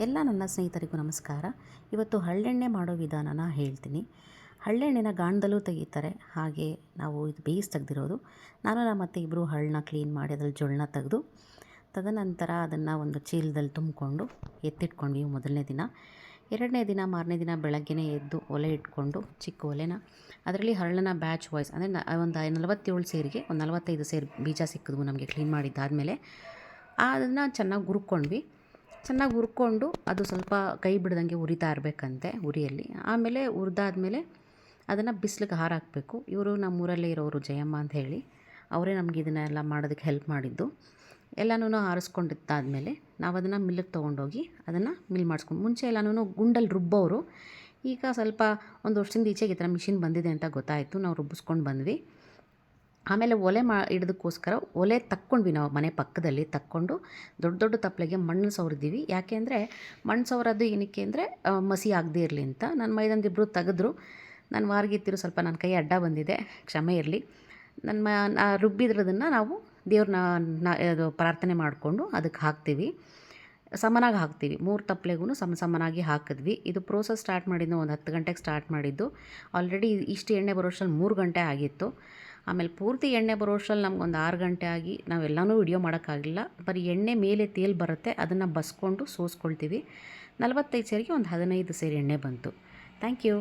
ಎಲ್ಲ ನನ್ನ ಸ್ನೇಹಿತರಿಗೂ ನಮಸ್ಕಾರ. ಇವತ್ತು ಹಳ್ಳೆಣ್ಣೆ ಮಾಡೋ ವಿಧಾನನ ಹೇಳ್ತೀನಿ. ಹಳ್ಳೆಣ್ಣೆನ ಗಾಣದಲ್ಲೂ ತೆಗಿತಾರೆ, ಹಾಗೆ ನಾವು ಇದು ಬೇಯಿಸಿ ತೆಗೆದಿರೋದು. ನಾನು ನಮ್ಮ ಅತ್ತೆ ಇಬ್ಬರು ಹಳ್ಳನ್ನ ಕ್ಲೀನ್ ಮಾಡಿ ಅದ್ರಲ್ಲಿ ಜೊಳ್ಳನ್ನ ತೆಗೆದು ತದನಂತರ ಅದನ್ನು ಒಂದು ಚೀಲದಲ್ಲಿ ತುಂಬಿಕೊಂಡು ಎತ್ತಿಟ್ಕೊಂಡ್ವಿ ಮೊದಲನೇ ದಿನ. ಎರಡನೇ ದಿನ ಮಾರನೇ ದಿನ ಬೆಳಗ್ಗೆನೇ ಎದ್ದು ಒಲೆ ಇಟ್ಕೊಂಡು ಚಿಕ್ಕ ಒಲೆನ ಅದರಲ್ಲಿ ಹಳ್ಳನ ಬ್ಯಾಚ್ ವಾಯ್ಸ್ ಅಂದರೆ ಒಂದು 47 ಸೇರಿಗೆ ಒಂದು 45 ಸೇರು ಬೀಜ ಸಿಕ್ಕಿದ್ವು ನಮಗೆ ಕ್ಲೀನ್ ಮಾಡಿದ್ದಾದಮೇಲೆ. ಅದನ್ನು ಚೆನ್ನಾಗಿ ಹುರ್ಕೊಂಡು ಅದು ಸ್ವಲ್ಪ ಕೈ ಬಿಡ್ದಂಗೆ ಉರಿತಾ ಇರಬೇಕಂತೆ ಉರಿಯಲ್ಲಿ. ಆಮೇಲೆ ಹುರಿದಾದ್ಮೇಲೆ ಅದನ್ನು ಬಿಸಿಲಿಗೆ ಹಾರಾಕಬೇಕು. ಇವರು ನಮ್ಮೂರಲ್ಲೇ ಇರೋರು ಜಯಮ್ಮ ಅಂತ ಹೇಳಿ, ಅವರೇ ನಮಗೆ ಇದನ್ನೆಲ್ಲ ಮಾಡೋದಕ್ಕೆ ಹೆಲ್ಪ್ ಮಾಡಿದ್ದು. ಎಲ್ಲನೂ ಆರಿಸ್ಕೊಂಡಿದ್ದಾದಮೇಲೆ ನಾವು ಅದನ್ನು ಮಿಲ್ಲಿಗೆ ತೊಗೊಂಡೋಗಿ ಅದನ್ನು ಮಿಲ್ ಮಾಡಿಸ್ಕೊಂಡು, ಮುಂಚೆ ಎಲ್ಲನೂ ಗುಂಡಲ್ಲಿ ರುಬ್ಬೋರು. ಈಗ ಸ್ವಲ್ಪ ಒಂದು ವರ್ಷದಿಂದ ಈಚೆಗೆ ಈ ಥರ ಮಿಷಿನ್ ಬಂದಿದೆ ಅಂತ ಗೊತ್ತಾಯಿತು, ನಾವು ರುಬ್ಬಿಸ್ಕೊಂಡು ಬಂದ್ವಿ. ಆಮೇಲೆ ಒಲೆ ಇಡೋದಕ್ಕೋಸ್ಕರ ಒಲೆ ತಕ್ಕೊಂಡ್ವಿ, ನಾವು ಮನೆ ಪಕ್ಕದಲ್ಲಿ ತಕ್ಕೊಂಡು ದೊಡ್ಡ ದೊಡ್ಡ ತಪ್ಪಲೆಗೆ ಮಣ್ಣು ಸವರಿದ್ದೀವಿ. ಯಾಕೆ ಅಂದರೆ ಮಣ್ಣು ಸವರೋದು ಏನಕ್ಕೆ ಅಂದರೆ ಮಸಿ ಆಗದೇ ಇರಲಿ ಅಂತ. ನನ್ನ ಮೈದಂದಿಬ್ಬರು ತೆಗೆದ್ರು. ನಾನು ವಾರ್ಗಿತ್ತಿರು ಸ್ವಲ್ಪ ನನ್ನ ಕೈ ಅಡ್ಡ ಬಂದಿದೆ, ಕ್ಷಮೆ ಇರಲಿ. ರುಬ್ಬಿದ್ರದನ್ನು ನಾವು ದೇವ್ರನ್ನ ಅದು ಪ್ರಾರ್ಥನೆ ಮಾಡಿಕೊಂಡು ಅದಕ್ಕೆ ಹಾಕ್ತೀವಿ, ಸಮನಾಗಿ ಹಾಕ್ತೀವಿ. 3 ತಪ್ಪಲೆಗೂ ಸಮನಾಗಿ ಹಾಕಿದ್ವಿ. ಇದು ಪ್ರೋಸೆಸ್ ಸ್ಟಾರ್ಟ್ ಮಾಡಿದ್ದು ಒಂದು 10 ಗಂಟೆಗೆ ಸ್ಟಾರ್ಟ್ ಮಾಡಿದ್ದು. ಆಲ್ರೆಡಿ ಇಷ್ಟು ಎಣ್ಣೆ ಬರೋಷ್ಟರಲ್ಲಿ 3 ಗಂಟೆ ಆಗಿತ್ತು. ಆಮೇಲೆ ಪೂರ್ತಿ ಎಣ್ಣೆ ಬರೋಷ್ಟರಲ್ಲಿ ನಮ್ಗೊಂದು 6 ಗಂಟೆ ಆಗಿ ನಾವೆಲ್ಲನೂ ವಿಡಿಯೋ ಮಾಡೋಕ್ಕಾಗಲಿಲ್ಲ. ಬರೀ ಎಣ್ಣೆ ಮೇಲೆ ತೇಲ್ ಬರುತ್ತೆ, ಅದನ್ನು ಬಸ್ಕೊಂಡು ಸೋಸ್ಕೊಳ್ತೀವಿ. 45 ಸೇರಿಗೆ ಒಂದು 15 ಸೇರು ಎಣ್ಣೆ ಬಂತು. Thank you.